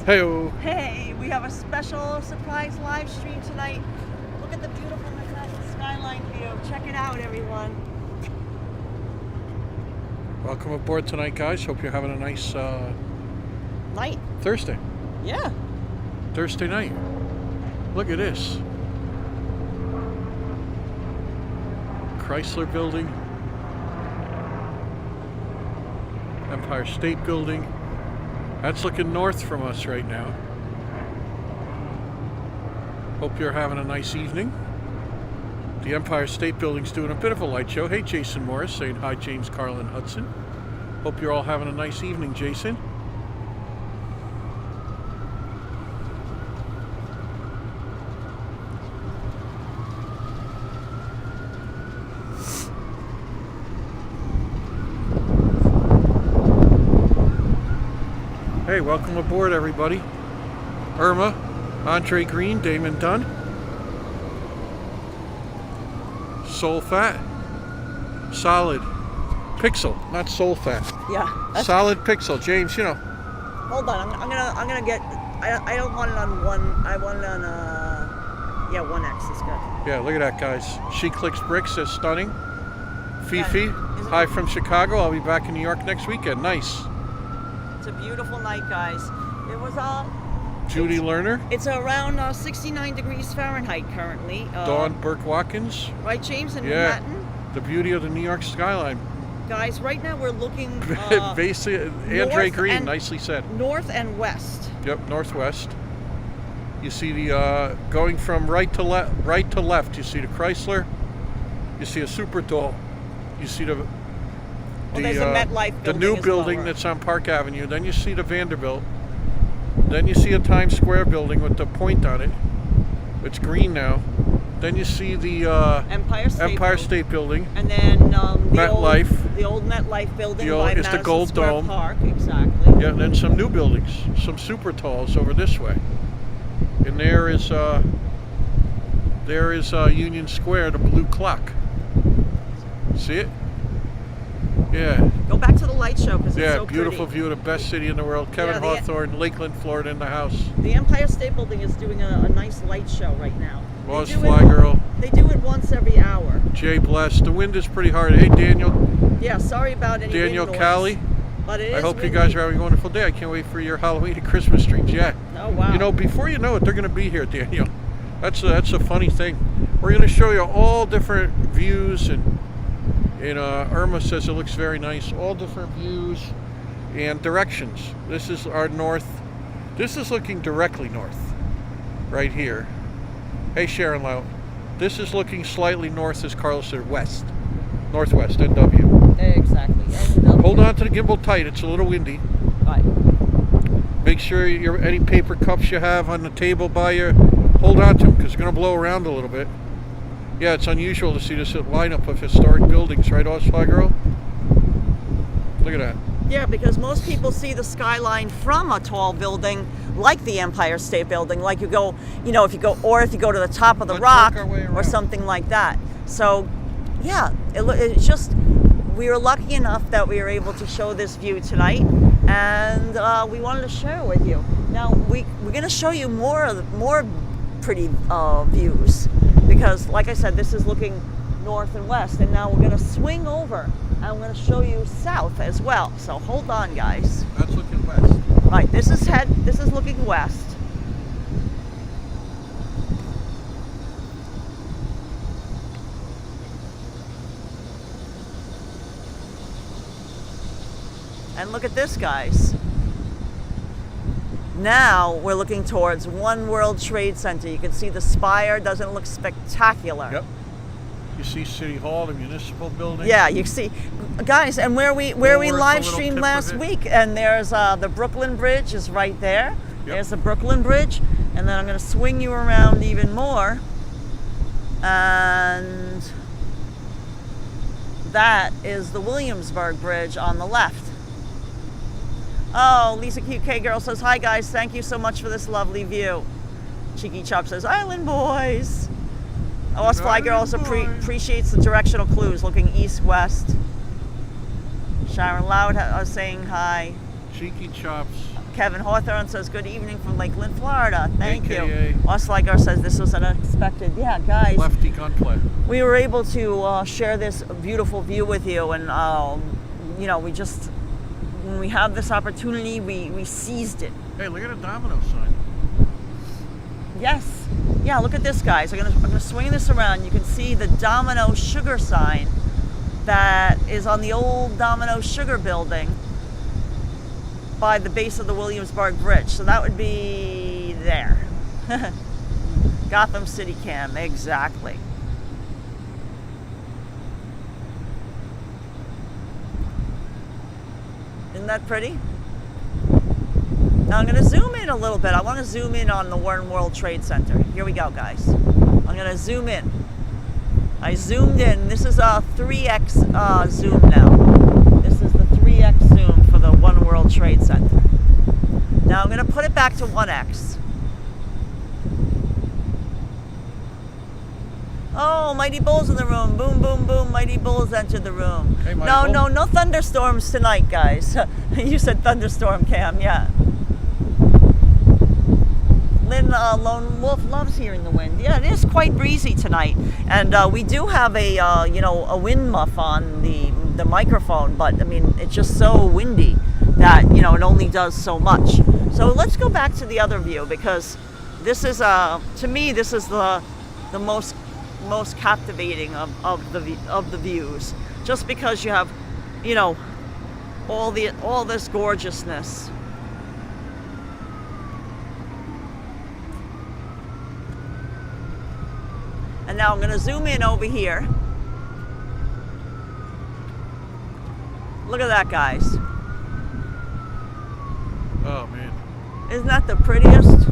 Hey-o. Hey, we have a special surprise live stream tonight. Look at the beautiful Manhattan skyline view. Check it out, everyone. Welcome aboard tonight, guys. Hope you're having a nice Night. Thursday. Yeah. Thursday night. Look at this. Chrysler Building. Empire State Building. That's looking north from us right now. Hope you're having a nice evening. The Empire State Building's doing a bit of a light show. Hey, Jason Morris saying hi, James, Karla, and Hudson. Hope you're all having a nice evening, Jason. Hey, welcome aboard, everybody. Irma, Andre Green, Damon Dunn. Soul Fat. Solid. Pixel, not Soul Fat. Yeah. Solid Pixel. James, you know. Hold on. I'm gonna get. I don't want it on one. I want it on yeah, 1X is good. Yeah, look at that, guys. She Clicks Bricks is stunning. Fifi, Yeah. hi from Chicago. I'll be back in New York next weekend. Nice. It's a beautiful night, guys. It was Judy Lerner. It's around 69 degrees Fahrenheit currently. Dawn Burke Watkins. Right, James, in Yeah. Manhattan. The beauty of the New York skyline. Guys, right now we're looking Basically, Andre Green, and- nicely said. north and west. Yep, northwest. You see the going from right to left. You see the Chrysler. You see a super tall. You see the There's a MetLife the building new as building well. that's on Park Avenue. Then you see the Vanderbilt. Then you see a Times Square building with the point on it. It's green now. Then you see the Empire State Building. And then MetLife. the old MetLife building by It's the Madison Gold Square Dome. Park, exactly. Yeah, and then some new buildings, some super talls over this way. And there is Union Square, the blue clock. See it? Yeah. Go back to the light show because it's Yeah, so beautiful pretty. view of the best city in the world. Kevin Yeah, Hawthorne, Lakeland, Florida, in the house. The Empire State Building is doing a nice light show right now. Was Fly Girl. They do it once every hour. Jay Bless. The wind is pretty hard. Hey, Daniel. Yeah, sorry about any Daniel wind noise, Callie. but it I is hope you windy. guys are having a wonderful day. I can't wait for your Halloween and Christmas streams. Yeah. Oh, wow. You know, before you know it, they're going to be here, Daniel. That's a funny thing. We're going to show you all different views, and Irma says it looks very nice. All different views and directions. This is our north. This is looking directly north, right here. Hey, Sharon Lau. This is looking slightly north, as Karla said, west, northwest, NW. Exactly. Hold on to the gimbal tight. It's a little windy. Right. Make sure any paper cups you have on the table by you, hold on to them because it's going to blow around a little bit. Yeah, it's unusual to see this lineup of historic buildings, right, Fly Girl? Look at that. Yeah, because most people see the skyline from a tall building like the Empire State Building, like if you go to the top of the Let's rock work our way or around. something like that. So, yeah, it's just, we were lucky enough that we were able to show this view tonight, and we wanted to share it with you. Now, we're going to show you more pretty views, because, like I said, this is looking north and west, and now we're going to swing over, and I'm going to show you south as well. So hold on, guys. That's looking west. Right, this is looking west. And look at this, guys. Now we're looking towards One World Trade Center. You can see the spire. Doesn't it look spectacular? Yep. You see City Hall, the municipal building. Yeah, you see, guys, and where we Woolworth's a live little streamed tip last of it. week, and there's the Brooklyn Bridge is right there. Yep. There's the Brooklyn Bridge, and then I'm going to swing you around even more, and that is the Williamsburg Bridge on the left. Oh, Lisa QK Girl says, hi guys, thank you so much for this lovely view. Cheeky Chop says, Island Boys. Oh, us Fly Girl also appreciates the directional clues, looking east-west. Sharon Loud saying hi. Cheeky Chops. Kevin Hawthorne says, good evening from Lakeland, Florida. Thank AKA you. Osliger says, this was unexpected. Yeah, guys. Lefty Gunplay. We were able to share this beautiful view with you. And, you know, when we have this opportunity, we seized it. Hey, look at a domino sign. Yes. Yeah, look at this, guys. I'm gonna swing this around. You can see the Domino Sugar sign that is on the old Domino Sugar building by the base of the Williamsburg Bridge. So that would be there. Gotham City Cam, exactly. Isn't that pretty? Now I'm going to zoom in a little bit. I want to zoom in on the One World Trade Center. Here we go, guys. I'm going to zoom in. I zoomed in. This is a 3x zoom now. This is the 3x zoom for the One World Trade Center. Now I'm going to put it back to 1x. Oh, Mighty Bull's in the room. Boom, boom, boom. Mighty Bull's entered the room. Hey, Mighty Bull. No thunderstorms tonight, guys. You said thunderstorm, Cam. Yeah. Lynn Lone Wolf loves hearing the wind. Yeah, it is quite breezy tonight, and we do have a a wind muff on the microphone. But I mean, it's just so windy that it only does so much. So let's go back to the other view, because this is to me this is the most captivating of the views, just because you have all this gorgeousness. And now I'm going to zoom in over here. Look at that, guys. Oh, man. Isn't that the prettiest?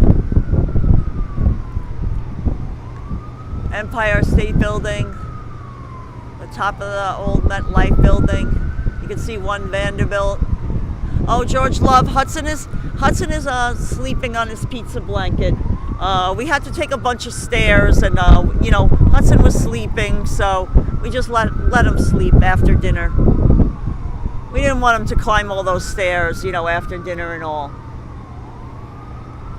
Empire State Building. The top of the old MetLife building. You can see one Vanderbilt. Oh, George Love. Hudson is sleeping on his pizza blanket. We had to take a bunch of stairs, and Hudson was sleeping, so we just let him sleep after dinner. We didn't want him to climb all those stairs, after dinner and all.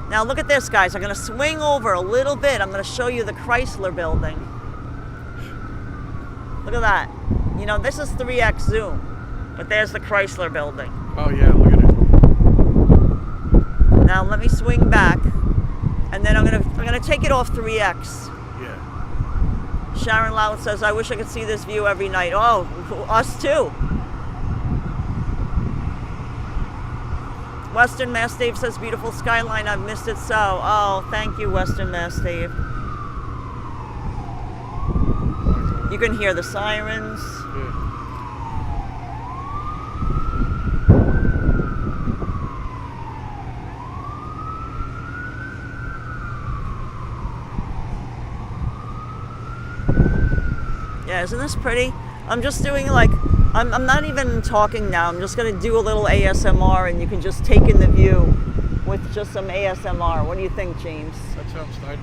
Now look at this, guys. I'm going to swing over a little bit. I'm going to show you the Chrysler building. Look at that. This is 3x zoom, but there's the Chrysler building. Oh yeah, look at it. Now let me swing back. And then I'm gonna take it off 3x. Yeah. Sharon Louth says, I wish I could see this view every night. Oh, us too. Western Mass Dave says, beautiful skyline, I've missed it so. Oh, thank you, Western Mass Dave. You can hear the sirens. Yeah. Yeah, isn't this pretty? I'm just doing I'm not even talking now. I'm just going to do a little ASMR, and you can just take in the view with just some ASMR. What do you think, James? That sounds nice.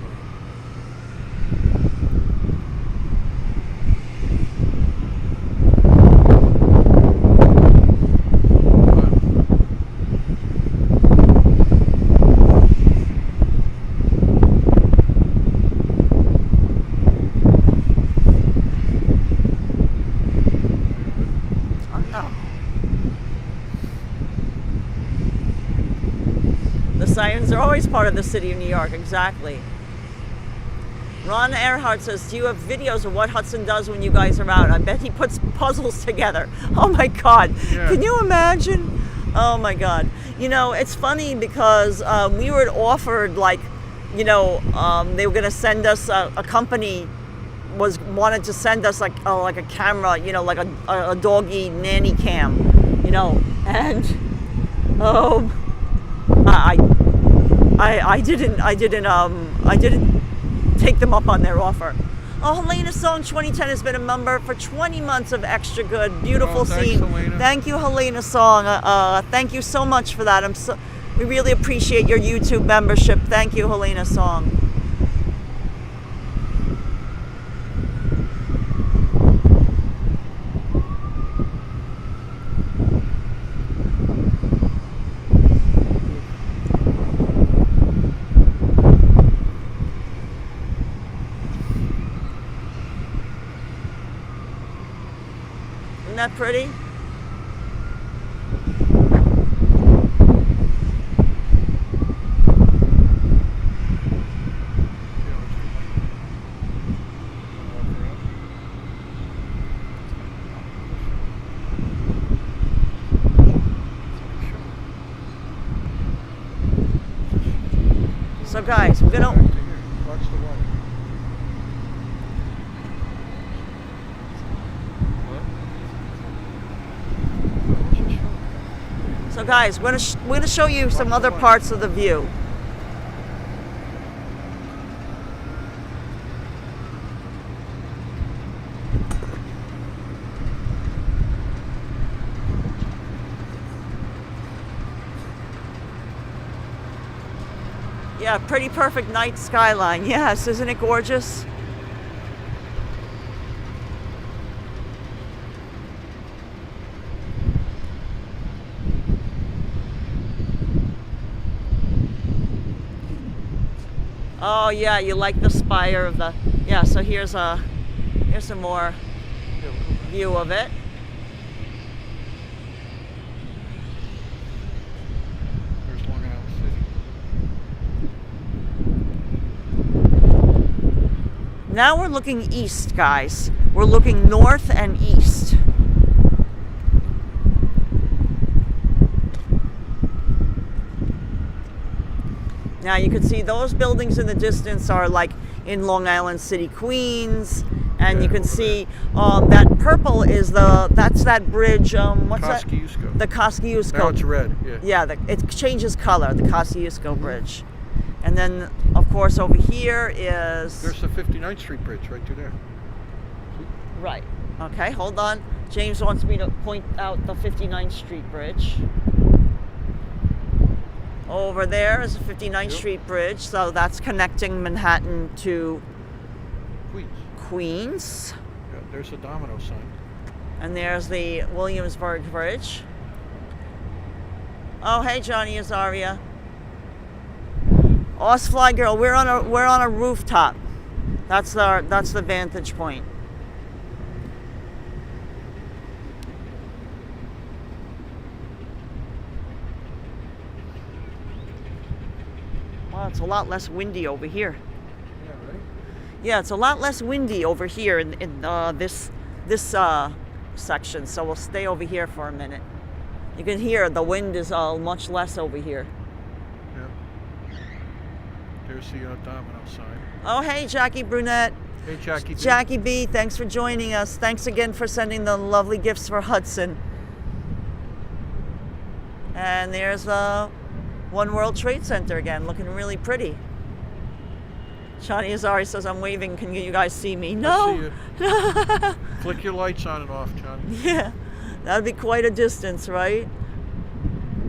Sirens are always part of the city of New York, exactly. Ron Earhart says, do you have videos of what Hudson does when you guys are out? I bet he puts puzzles together. Oh my God. Yeah. Can you imagine? Oh my God. It's funny because we were offered they were going to send us, a company wanted to send us like a camera, like a doggy nanny cam, and I didn't take them up on their offer. Oh, Helena Song 2010 has been a member for 20 months of Extra Good. Beautiful scene. Helena. Thank you, Helena Song. Thank you so much for that. We really appreciate your YouTube membership. Thank you, Helena Song. that pretty? So guys, we're gonna. Watch the water. So guys, we're gonna show you some other parts of the view. Yeah, pretty perfect night skyline. Yes, isn't it gorgeous? Oh yeah, you like the spire of the, yeah, so here's some more view of it. There's Long Island City. Now we're looking east, guys. We're looking north and east. Now you can see those buildings in the distance are like in Long Island City, Queens, and Yeah, you can over see that purple is that's that bridge. What's that? Kosciuszko. The Kosciuszko. Now it's red. Yeah. Yeah, it changes color. The Kosciuszko Bridge, and then of course over here is. There's the 59th Street Bridge right through there. Right. Okay, hold on. James wants me to point out the 59th Street Bridge. Over there is the 59th Yep. Street Bridge, so that's connecting Manhattan to Queens. Queens. Yeah, there's a domino sign. And there's the Williamsburg Bridge. Oh, hey, Johnny Azaria. Osfly Girl, we're on a rooftop. That's the vantage point. Wow, it's a lot less windy over here. Yeah, right? Yeah, it's a lot less windy over here in this section. So we'll stay over here for a minute. You can hear the wind is much less over here. Yeah. There's the domino sign. Oh, hey, Jackie Brunette. Hey, Jackie. Jackie B, thanks for joining us. Thanks again for sending the lovely gifts for Hudson. And there's One World Trade Center again, looking really pretty. Johnny Azari says, I'm waving. Can you guys see me? No. I see you. Flick your lights on and off, John. Yeah, that'd be quite a distance, right?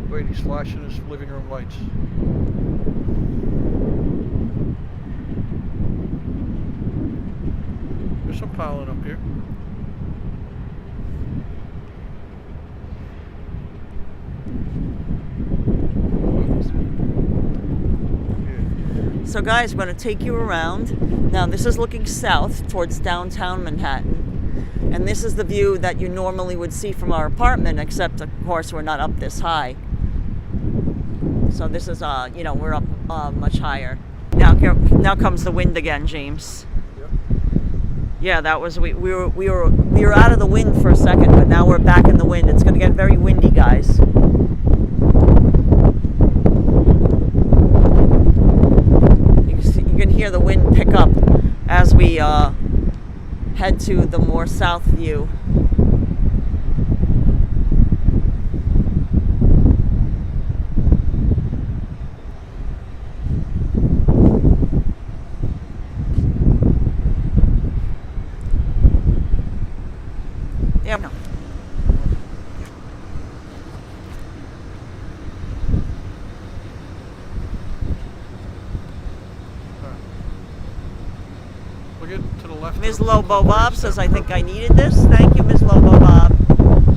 Wait, he's flashing his living room lights. There's some pollen up here. So guys, we're going to take you around. Now this is looking south towards downtown Manhattan. And this is the view that you normally would see from our apartment, except of course we're not up this high. So this is, we're up much higher. Now comes the wind again, James. Yep. Yeah, that was, we were out of the wind for a second, but now we're back in the wind. It's going to get very windy, guys. You can hear the wind pick up as we head to the more south view. Yeah, no. Look at to the left. Ms. Lobo Bob says, I think I needed this. Thank you, Ms. Lobo Bob.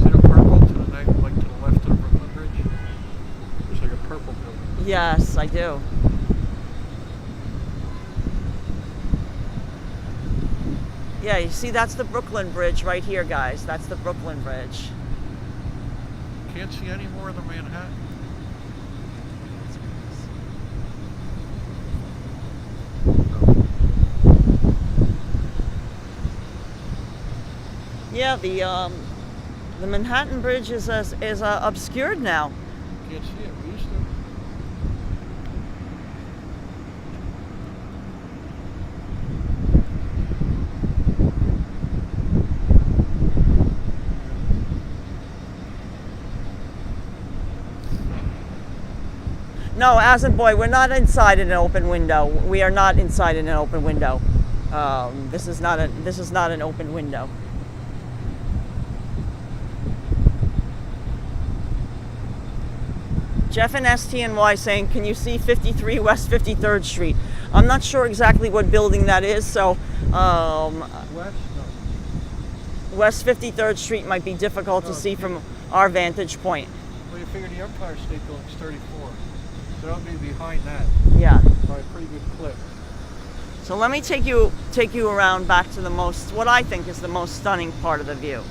See the purple to the like to the left of the Brooklyn Bridge? There's like a purple building. Yes, I do. Yeah, you see that's the Brooklyn Bridge right here, guys. That's the Brooklyn Bridge. Can't see any more of the Manhattan. Yeah, the Manhattan Bridge is obscured now. Can't see it. We used to. No, boy, we're not inside in an open window. We are not inside in an open window. This is not an open window. Jeff and STNY saying, can you see 53 West 53rd Street? I'm not sure exactly what building that is, so West 53rd Street might be difficult to see from our vantage point. Well, you figure the Empire State Building's 34, so that'll be behind that. Yeah. By a pretty good clip. So let me take you around back to what I think is the most stunning part of the view.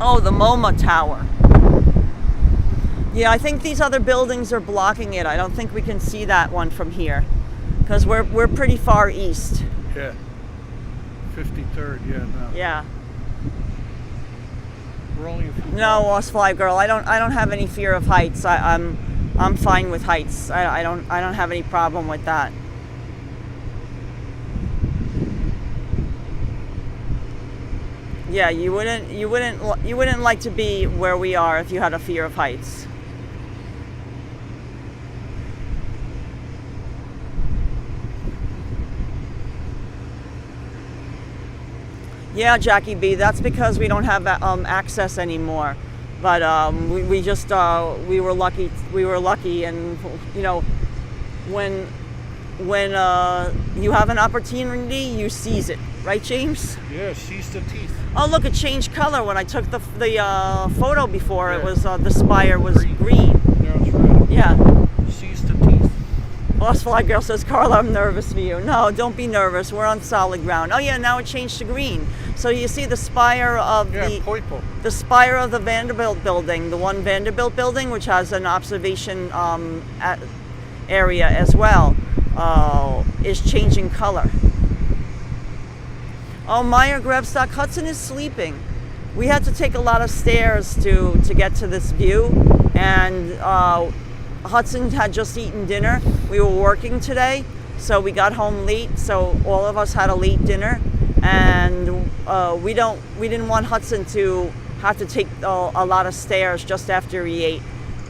Oh, the MoMA Tower. Yeah, I think these other buildings are blocking it. I don't think we can see that one from here because we're pretty far east. Yeah. 53rd, yeah, no. Yeah. We're only a few No, blocks. Lost Fly Girl. I don't have any fear of heights. I'm fine with heights. I don't have any problem with that. Yeah, you wouldn't like to be where we are if you had a fear of heights. Yeah, Jackie B, that's because we don't have access anymore. But we were lucky, and you know, when you have an opportunity, you seize it, right, James? Yeah, seize the teeth. Oh, look, it changed color when I took the photo before. Yeah. It was the spire was green. Now it's red. Yeah. Seize the teeth. Lost Fly Girl says, Karla, I'm nervous for you. No, don't be nervous. We're on solid ground. Oh yeah, now it changed to green. So you see the spire of the spire of the Vanderbilt building, the one Vanderbilt building, which has an observation area as well, is changing color. Oh, Meyer Grebstock, Hudson is sleeping. We had to take a lot of stairs to get to this view, and Hudson had just eaten dinner. We were working today, so we got home late, so all of us had a late dinner, and we didn't want Hudson to have to take a lot of stairs just after he ate,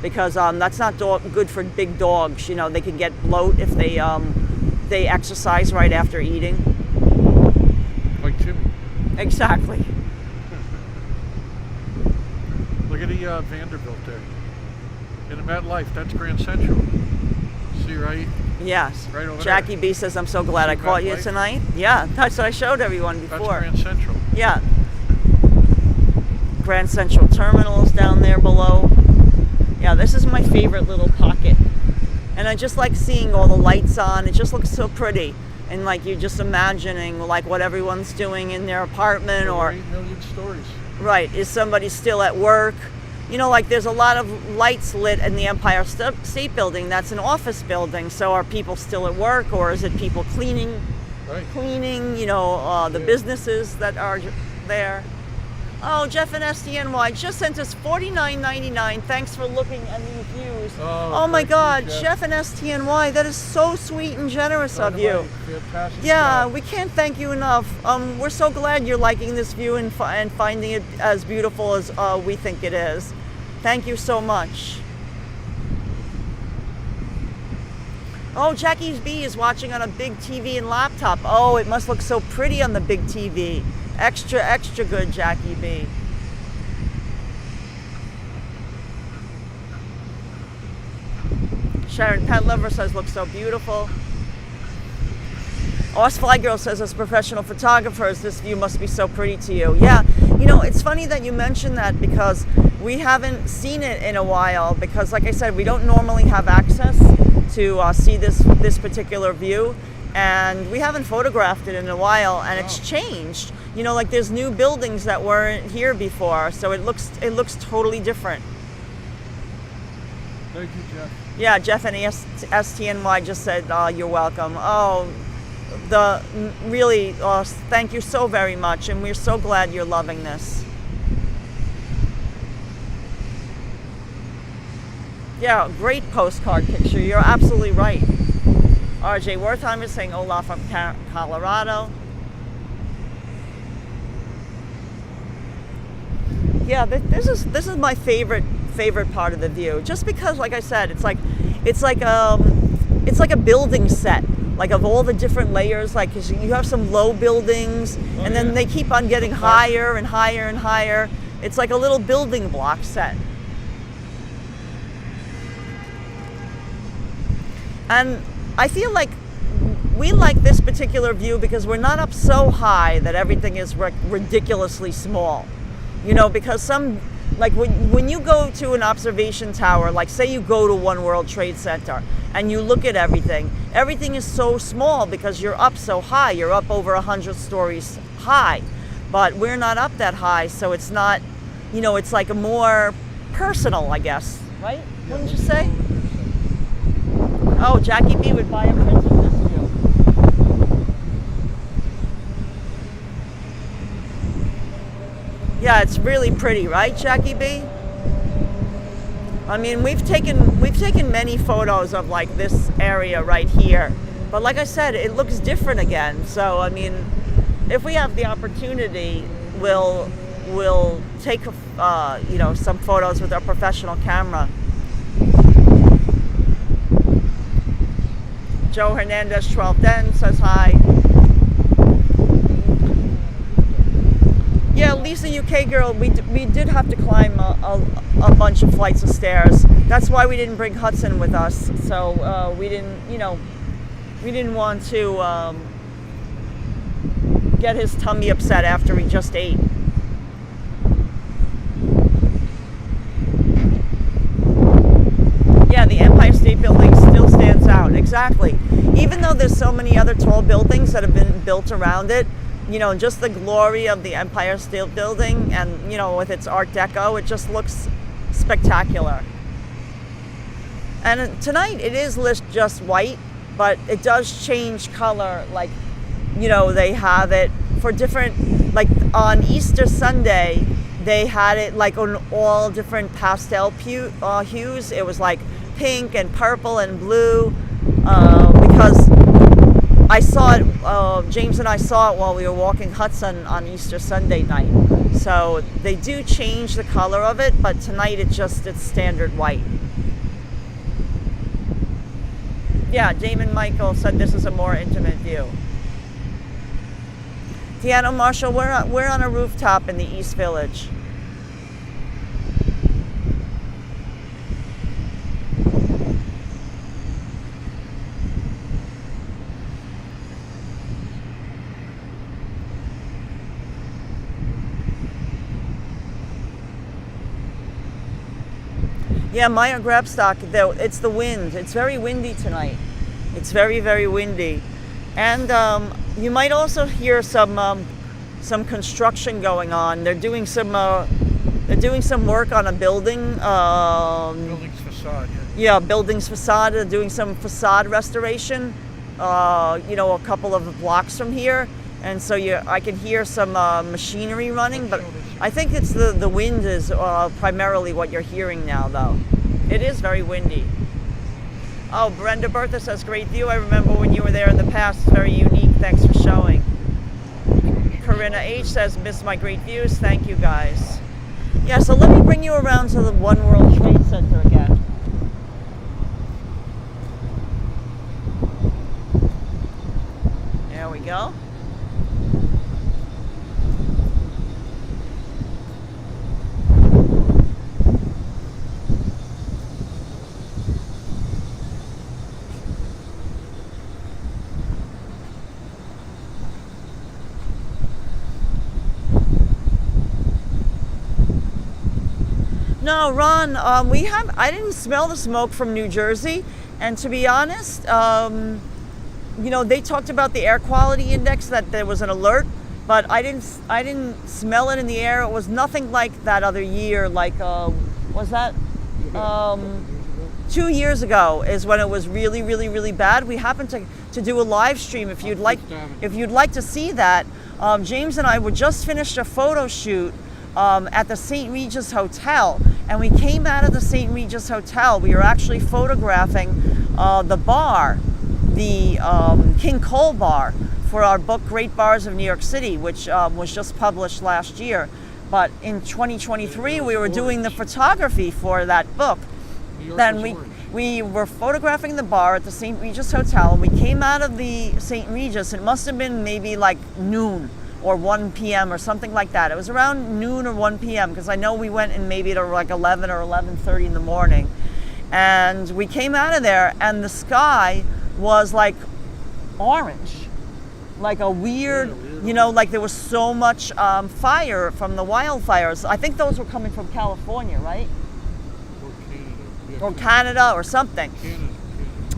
because that's not good for big dogs. You know, they can get bloat if they exercise right after eating. Like Jimmy. Exactly. Look at the Vanderbilt there. In the MetLife, that's Grand Central. See, right? Yes. Right over Jackie there. B says, I'm so glad I caught you MetLife? tonight. Yeah, that's what I showed everyone before. That's Grand Central. Yeah. Grand Central Terminal is down there below. Yeah, this is my favorite little pocket. And I just like seeing all the lights on. It just looks so pretty. And like you're just imagining like what everyone's doing in their apartment, or 8 million stories. right, is somebody still at work? You know, like there's a lot of lights lit in the Empire State Building. That's an office building. So are people still at work, or is it people cleaning? Right. Cleaning, you know, the businesses that are there. Oh, Jeff and SDNY just sent us $49.99. Thanks for looking at these views. Oh my thank God, you, Jeff. Jeff and STNY, that is so sweet and generous of you. Fantastic Yeah, job. we can't thank you enough. We're so glad you're liking this view and finding it as beautiful as we think it is. Thank you so much. Oh, Jackie B is watching on a big TV and laptop. Oh, it must look so pretty on the big TV. Extra, extra good, Jackie B. Sharon Pet Lover says, looks so beautiful. Oz Fly Girl says, as professional photographers, this view must be so pretty to you. Yeah, you know, it's funny that you mentioned that because we haven't seen it in a while because, like I said, we don't normally have access to see this particular view, and we haven't photographed it in a while, and it's changed. You know, like there's new buildings that weren't here before, so it looks totally different. Thank you, Jeff. Yeah, Jeff and STNY just said, you're welcome. Oh, really, thank you so very much, and we're so glad you're loving this. Yeah, great postcard picture. You're absolutely right. RJ Wertheimer is saying hola from Colorado. Yeah, this is my favorite part of the view, just because, like I said, it's like a building set, like of all the different layers. Like you have some low buildings, and then they keep on getting higher and higher and higher. It's like a little building block set. And I feel like we like this particular view because we're not up so high that everything is ridiculously small. You know, because some, like when you go to an observation tower, like say you go to One World Trade Center and you look at everything is so small because you're up so high. You're up over 100 stories high. But we're not up that high, so it's not, you know, it's like a more personal, I guess. Right? Wouldn't you say? Oh, Jackie B would buy a print of this view. Yeah, it's really pretty, right, Jackie B? I mean, we've taken many photos of like this area right here, but like I said, it looks different again. So I mean, if we have the opportunity, we'll take you know, some photos with our professional camera. Joe Hernandez 1210 says hi. Yeah, Lisa UK girl, we did have to climb a bunch of flights of stairs. That's why we didn't bring Hudson with us. So we didn't want to get his tummy upset after he just ate. Yeah, the Empire State Building still stands out. Exactly. Even though there's so many other tall buildings that have been built around it, you know, just the glory of the Empire State Building and, you know, with its Art Deco, it just looks spectacular. And tonight it is lit just white, but it does change color. Like, you know, they have it for different, like on Easter Sunday, they had it like on all different pastel hues. It was like pink and purple and blue, because I saw it, James and I saw it while we were walking Hudson on Easter Sunday night. So they do change the color of it, but tonight it's standard white. Yeah, Damon Michael said this is a more intimate view. Deanna Marshall, we're on a rooftop in the East Village. Yeah, Meyer Grabstock, though, it's the wind. It's very windy tonight. It's very, very windy. And you might also hear some construction going on. They're doing some work on a building. Building's facade, yeah. Yeah, building's facade. They're doing some facade restoration, you know, a couple of blocks from here. And so I can hear some machinery running, but I think it's the wind is primarily what you're hearing now, though. It is very windy. Oh, Brenda Bertha says, great view. I remember when you were there in the past. It's very unique. Thanks for showing. Corinna H says, miss my great views. Thank you, guys. Yeah, so let me bring you around to the One World Trade Center again. There we go. No, Ron, I didn't smell the smoke from New Jersey, and to be honest, you know, they talked about the air quality index, that there was an alert, but I didn't smell it in the air. It was nothing like that other year. Like, was that 2 years ago is when it was really, really, really bad. We happened to do a live stream. If you'd like to see that, James and I were just finished a photo shoot at the St. Regis Hotel, and we came out of the St. Regis Hotel. We were actually photographing the bar, the King Cole Bar, for our book Great Bars of New York City, which was just published last year. But in 2023, we were doing the photography for that book. Then we were photographing the bar at the St. Regis Hotel, and we came out of the St. Regis. It must have been maybe like noon or 1 p.m. or something like that. It was around noon or 1 p.m. because I know we went in maybe at like 11 or 11:30 in the morning. And we came out of there, and the sky was like orange, like a weird, you know, like there was so much fire from the wildfires. I think those were coming from California, right? Or Canada or something.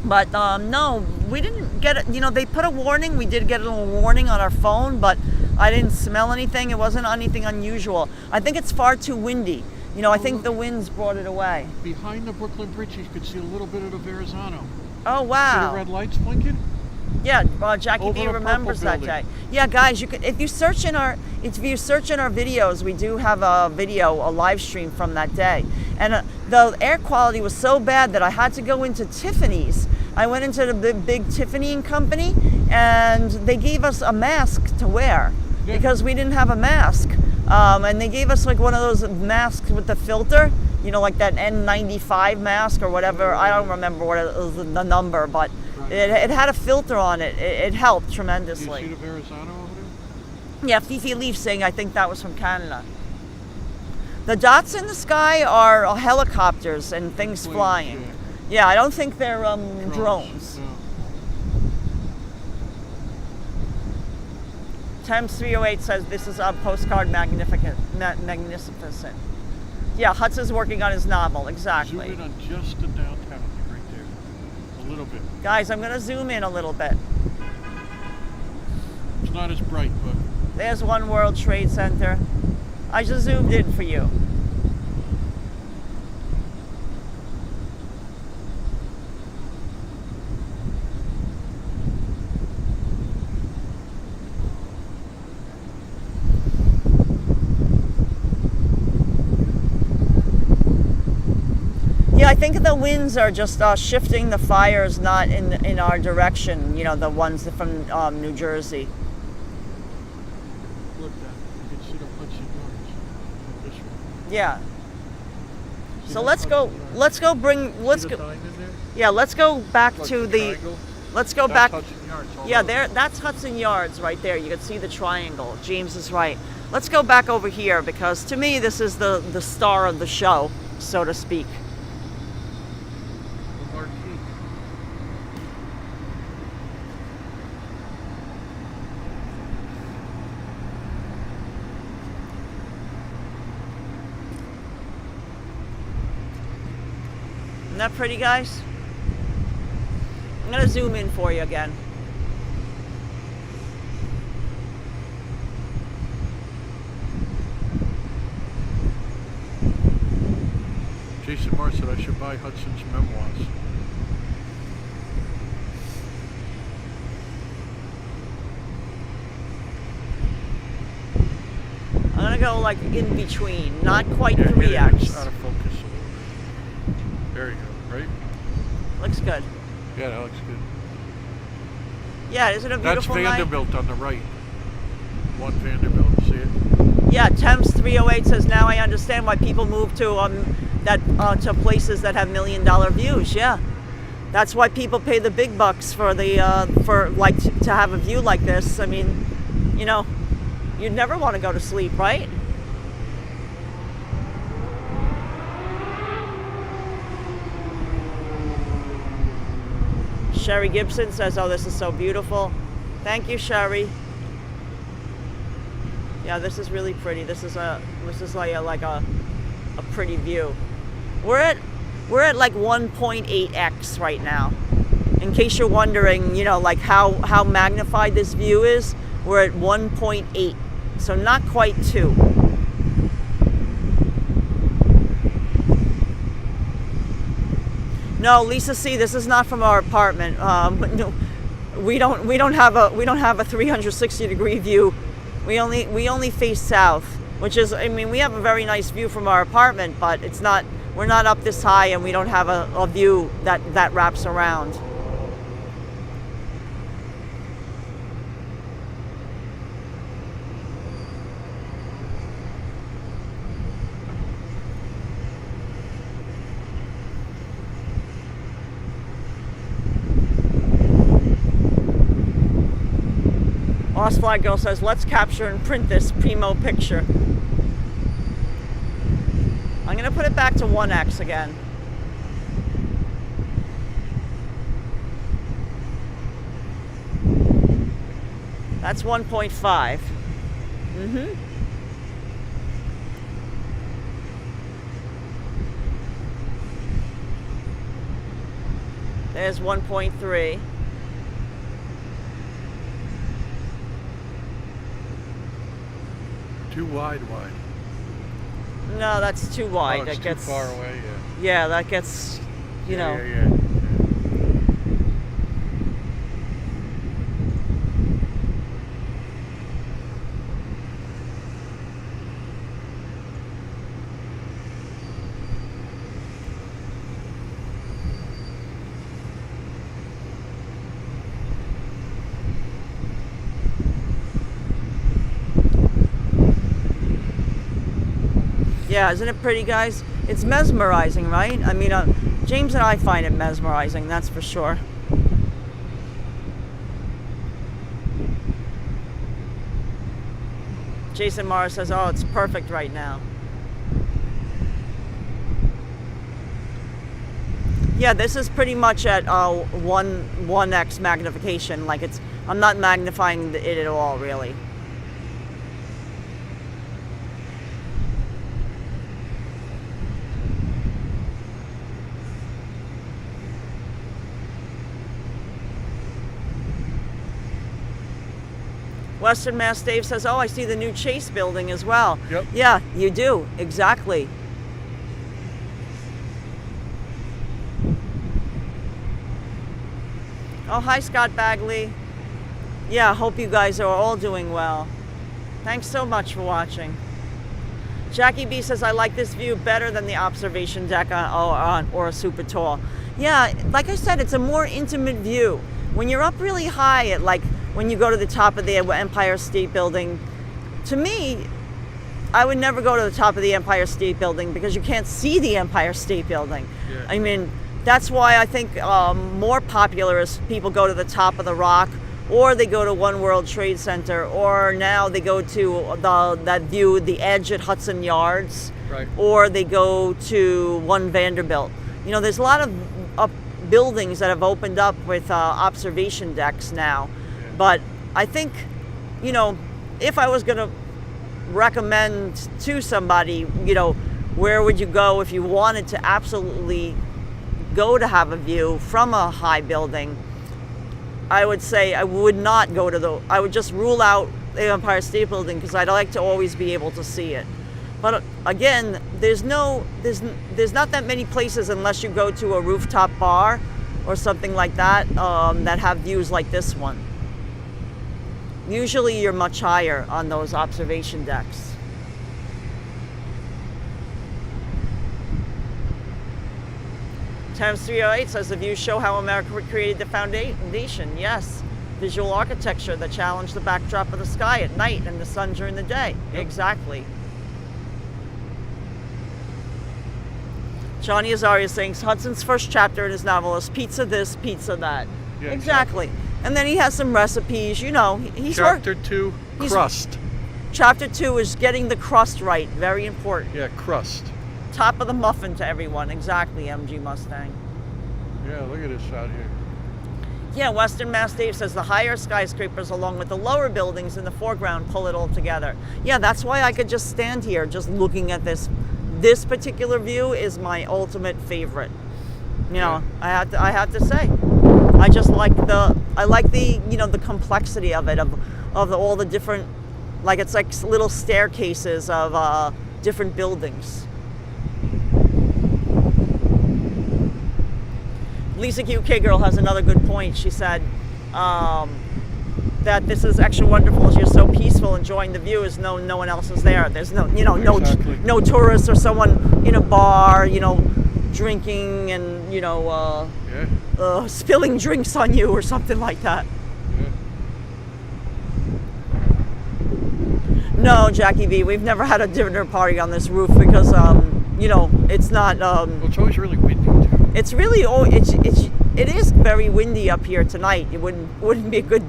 But no, we didn't get it. You know, they put a warning. We did get a little warning on our phone, but I didn't smell anything. It wasn't anything unusual. I think it's far too windy. You know, I think the winds brought it away. Behind the Brooklyn Bridge, you could see a little bit of the Verrazano. Oh, wow. See the red lights blinking? Yeah, Jackie B remembers that day. Yeah, guys, you could, if you search in our videos, we do have a live stream from that day. And the air quality was so bad that I had to go into Tiffany's. I went into the big Tiffany company, and they gave us a mask to wear because we didn't have a mask. And they gave us like one of those masks with the filter, you know, like that N95 mask or whatever. I don't remember what it was, the number, but it had a filter on it. It helped tremendously. Did you see the Verrazano over there? Yeah, Fifi Leaf saying I think that was from Canada. The dots in the sky are helicopters and things flying. Yeah, I don't think they're drones. No. Thames 308 says this is a postcard magnificent. Yeah, Hudson's working on his novel, exactly. Zoom in on just the downtown, right there. A little bit. Guys, I'm going to zoom in a little bit. It's not as bright, but... There's One World Trade Center. I just zoomed in for you. Yeah, I think the winds are just shifting the fires, not in our direction. You know, the ones from New Jersey. Look, you can see the Hudson Yards. This one. Yeah. See So that let's Hudson go. Yards? Let's See the go. diamond there? Yeah, let's go back Like to the the. triangle? Let's go That's back. Hudson Yards all Yeah, over. there. That's Hudson Yards right there. You can see the triangle. James is right. Let's go back over here because to me this is the star of the show, so to speak. The marquee. Isn't that pretty, guys? I'm gonna zoom in for you again. Jason Marr said I should buy Hudson's memoirs. I'm gonna go like in between, not quite Yeah, 3x. it's out of focus a little bit. There you go, right? Looks good. Yeah, that looks good. Yeah, isn't it a That's beautiful night? Vanderbilt on the right. One Vanderbilt, see it? Yeah, Thames 308 says now I understand why people move to to places that have $1 million views. Yeah, that's why people pay the big bucks for to have a view like this. I mean, you know, you'd never want to go to sleep, right? Sherry Gibson says, "Oh, this is so beautiful." Thank you, Sherry. Yeah, this is really pretty. This is like a a pretty view. We're at like 1.8x right now. In case you're wondering, you know, like how magnified this view is, we're at 1.8, so not quite 2. No, Lisa C, this is not from our apartment. No, we don't have a 360-degree view. We only face south, which is, I mean, we have a very nice view from our apartment, but it's not. We're not up this high, and we don't have a view that wraps around. Flag Girl says, let's capture and print this primo picture. I'm going to put it back to 1x again. That's 1.5. There's 1.3. Too wide. No, that's too wide. Oh, it's that gets too far away. Yeah, that gets, you know. Yeah. Yeah, isn't it pretty, guys? It's mesmerizing, right? I mean, James and I find it mesmerizing, that's for sure. Jason Morris says, oh, it's perfect right now. Yeah, this is pretty much at 1x magnification. Like I'm not magnifying it at all, really. Western Mass Dave says, oh, I see the new Chase building as well. Yep. Yeah, you do. Exactly. Oh, hi, Scott Bagley. Yeah, hope you guys are all doing well. Thanks so much for watching. Jackie B says, I like this view better than the observation deck or a super tall. Yeah, like I said, it's a more intimate view. When you're up really high at when you go to the top of the Empire State Building, to me, I would never go to the top of the Empire State Building because you can't see the Empire State Building. Yeah. I mean, that's why I think more popular is people go to the top of the Rock, or they go to One World Trade Center, or now they go to that view, the Edge at Hudson Yards, Right. or they go to One Vanderbilt. You know, there's a lot of buildings that have opened up with observation decks now. But I think, you know, if I was going to recommend to somebody, you know, where would you go if you wanted to absolutely go to have a view from a high building, I would say I would not go to I would just rule out the Empire State Building because I'd like to always be able to see it. But again, there's not that many places unless you go to a rooftop bar or something like that that have views like this one. Usually you're much higher on those observation decks. Times 308 says the views show how America created the foundation. Yes, visual architecture that challenged the backdrop of the sky at night and the sun during the day. Yep. Exactly. Johnny Azaria is saying Hudson's first chapter in his novel is pizza this, pizza that. Yeah, exactly. And then he has some recipes, you know. Chapter 2, crust. Chapter 2 is getting the crust right. Very important. Yeah, crust. Top of the muffin to everyone. Exactly, MG Mustang. Yeah, look at this out here. Yeah, Western Mass Dave says the higher skyscrapers along with the lower buildings in the foreground pull it all together. Yeah, that's why I could just stand here just looking at this this particular view is my ultimate favorite. You know, I have to say, I just like the the complexity of it, of all the different, like it's like little staircases of different buildings. Lisa UK Girl has another good point. She said that this is extra wonderful as you're so peaceful, enjoying the view as no one else is there. There's no no tourists or someone in a bar, drinking and spilling drinks on you or something like that. No, Jackie B, we've never had a dinner party on this roof because it's not. Well, it's always really windy too. It's really it is very windy up here tonight. It wouldn't be a good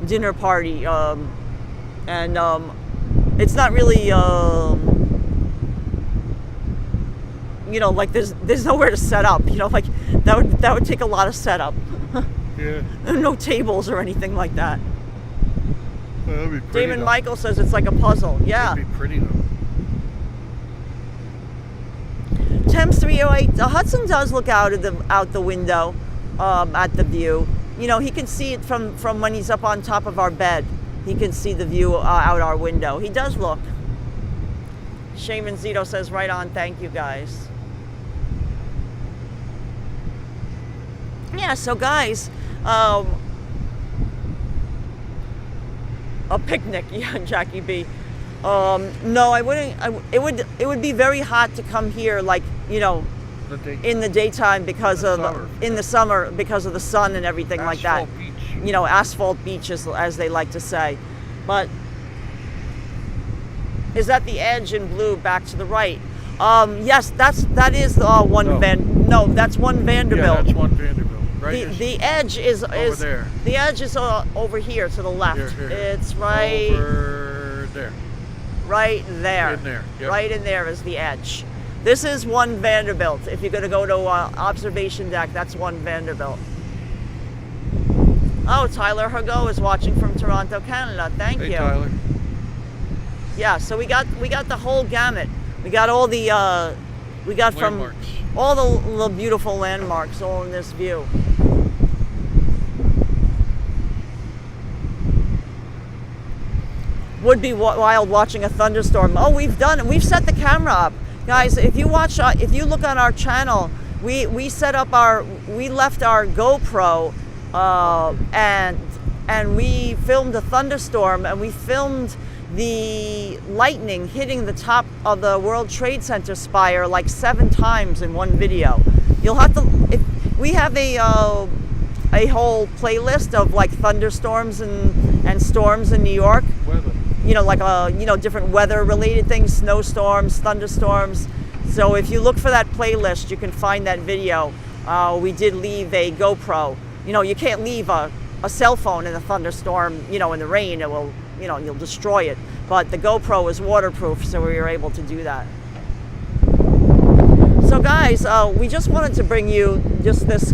dinner party, and it's not really like there's nowhere to set up. Like that would take a lot of setup. Yeah. No tables or anything like that. Well, that'd be pretty. Damon Michael says it's like a puzzle. Yeah. That'd be pretty though. Thames 308. Hudson does look out the window at the view. He can see it from when he's up on top of our bed. He can see the view out our window. He does look. Shaman Zito says, right on. Thank you, guys. Yeah, so guys, a picnic. Yeah, Jackie B. No, I wouldn't. It would be very hot to come here, like in the daytime because in the summer because of the sun and everything like that. Beach. Asphalt beaches, as they like to say. But is that the edge in blue back to the right? Yes, that is one no. That's one Vanderbilt. Yeah, that's one Vanderbilt. Right. The edge is over there. The edge is over here to the left. Here. It's right over there. Right there. In there. Yep. Right in there is the edge. This is one Vanderbilt. If you're going to go to observation deck, that's one Vanderbilt. Oh, Tyler Hergo is watching from Toronto, Canada. Thank you. Hey, Tyler. Yeah, so we got the whole gamut. We got all the Landmarks. From all the beautiful landmarks all in this view. Would be wild watching a thunderstorm. Oh, we've set the camera up, guys. If you look on our channel, we left our GoPro and we filmed a thundestorm, and we filmed the lightning hitting the top of the World Trade Center spire like 7 times in one video. You'll have to. We have a whole playlist of like thunderstorms and storms in New York. Weather. Different weather-related things, snowstorms, thunderstorms. So if you look for that playlist, you can find that video. We did leave a GoPro. You can't leave a cell phone in a thunderstorm, in the rain. It will, you'll destroy it. But the GoPro is waterproof, so we were able to do that. So guys, we just wanted to bring you just this,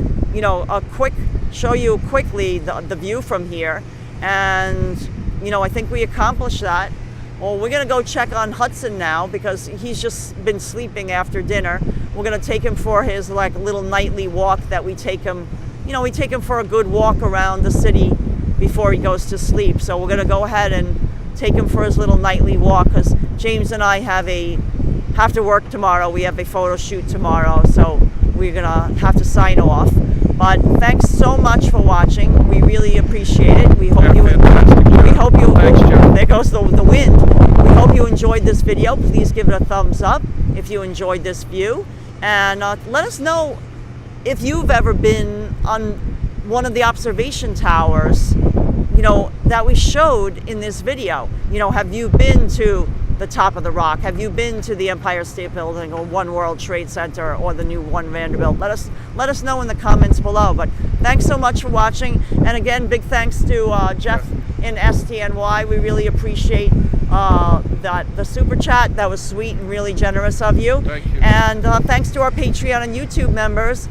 show you quickly the view from here. And I think we accomplished that. Well, we're going to go check on Hudson now because he's just been sleeping after dinner. We're going to take him for his little nightly walk that we take him. We take him for a good walk around the city before he goes to sleep. So we're going to go ahead and take him for his little nightly walk because James and I have to work tomorrow. We have a photo shoot tomorrow, so we're going to have to sign off. But thanks so much for watching. We really appreciate it. We hope you. Thanks, Jeff. There goes the wind. We hope you enjoyed this video. Please give it a thumbs up if you enjoyed this view, and let us know if you've ever been on one of the observation towers, that we showed in this video. Have you been to the top of the rock? Have you been to the Empire State Building or One World Trade Center or the new One Vanderbilt? Let us know in the comments below. But thanks so much for watching. And again, big thanks to Jeff in STNY. We really appreciate the super chat. That was sweet and really generous of you. Thank you. And thanks to our Patreon and YouTube members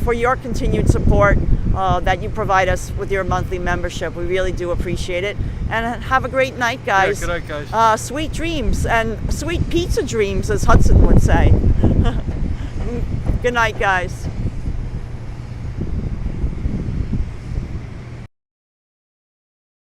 for your continued support that you provide us with your monthly membership. We really do appreciate it. And have a great night, guys. Yeah, good night, guys. Sweet dreams and sweet pizza dreams, as Hudson would say. Good night, guys.